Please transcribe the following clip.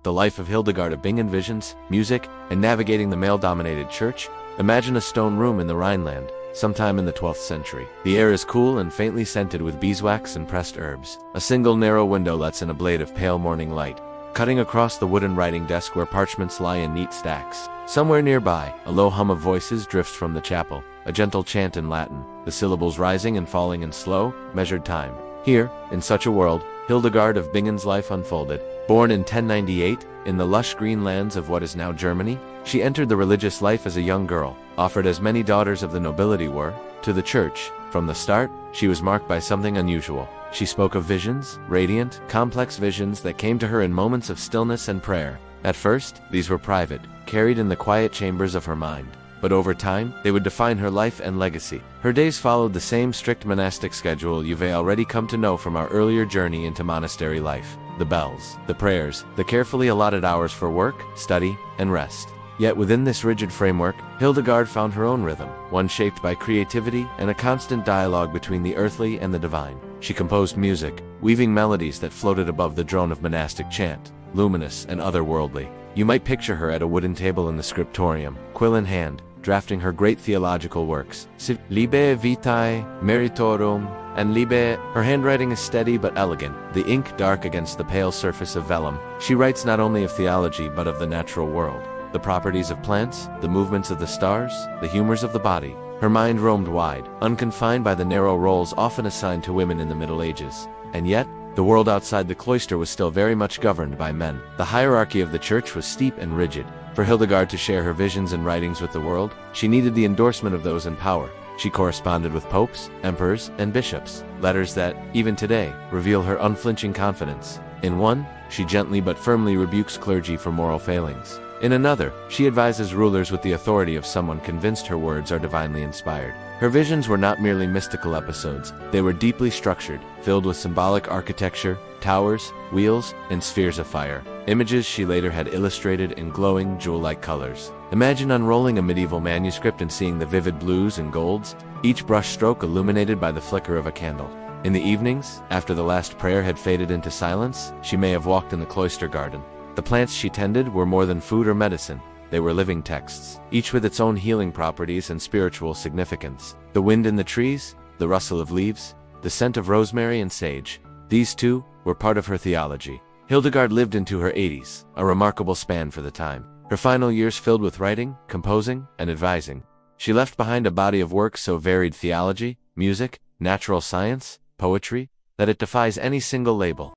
The life of Hildegard of Bingen, visions, music, and navigating the male-dominated church. Imagine a stone room in the Rhineland, sometime in the 12th century. The air is cool and faintly scented with beeswax and pressed herbs. A single narrow window lets in a blade of pale morning light, cutting across the wooden writing desk where parchments lie in neat stacks. Somewhere nearby, a low hum of voices drifts from the chapel, a gentle chant in Latin, the syllables rising and falling in slow, measured time. Here, in such a world, Hildegard of Bingen's life unfolded. Born in 1098, in the lush green lands of what is now Germany, she entered the religious life as a young girl, offered as many daughters of the nobility were, to the church. From the start, she was marked by something unusual. She spoke of visions, radiant, complex visions that came to her in moments of stillness and prayer. At first, these were private, carried in the quiet chambers of her mind. But over time, they would define her life and legacy. Her days followed the same strict monastic schedule you've already come to know from our earlier journey into monastery life. The bells, the prayers, the carefully allotted hours for work, study, and rest. Yet within this rigid framework, Hildegard found her own rhythm, one shaped by creativity and a constant dialogue between the earthly and the divine. She composed music, weaving melodies that floated above the drone of monastic chant, luminous and otherworldly. You might picture her at a wooden table in the scriptorium, quill in hand, drafting her great theological works. Libe vitae meritorum and Libe. Her handwriting is steady but elegant, the ink dark against the pale surface of vellum. She writes not only of theology but of the natural world, the properties of plants, the movements of the stars, the humors of the body. Her mind roamed wide, unconfined by the narrow roles often assigned to women in the Middle Ages. And yet, the world outside the cloister was still very much governed by men. The hierarchy of the church was steep and rigid. For Hildegard to share her visions and writings with the world, she needed the endorsement of those in power. She corresponded with popes, emperors, and bishops, letters that, even today, reveal her unflinching confidence. In one, she gently but firmly rebukes clergy for moral failings. In another, she advises rulers with the authority of someone convinced her words are divinely inspired. Her visions were not merely mystical episodes, they were deeply structured, filled with symbolic architecture, towers, wheels, and spheres of fire. Images she later had illustrated in glowing, jewel-like colors. Imagine unrolling a medieval manuscript and seeing the vivid blues and golds, each brushstroke illuminated by the flicker of a candle. In the evenings, after the last prayer had faded into silence, she may have walked in the cloister garden. The plants she tended were more than food or medicine. They were living texts, each with its own healing properties and spiritual significance. The wind in the trees, the rustle of leaves, the scent of rosemary and sage, these too were part of her theology. Hildegard lived into her 80s, a remarkable span for the time. Her final years filled with writing, composing, and advising. She left behind a body of work so varied: theology, music, natural science, poetry, that it defies any single label.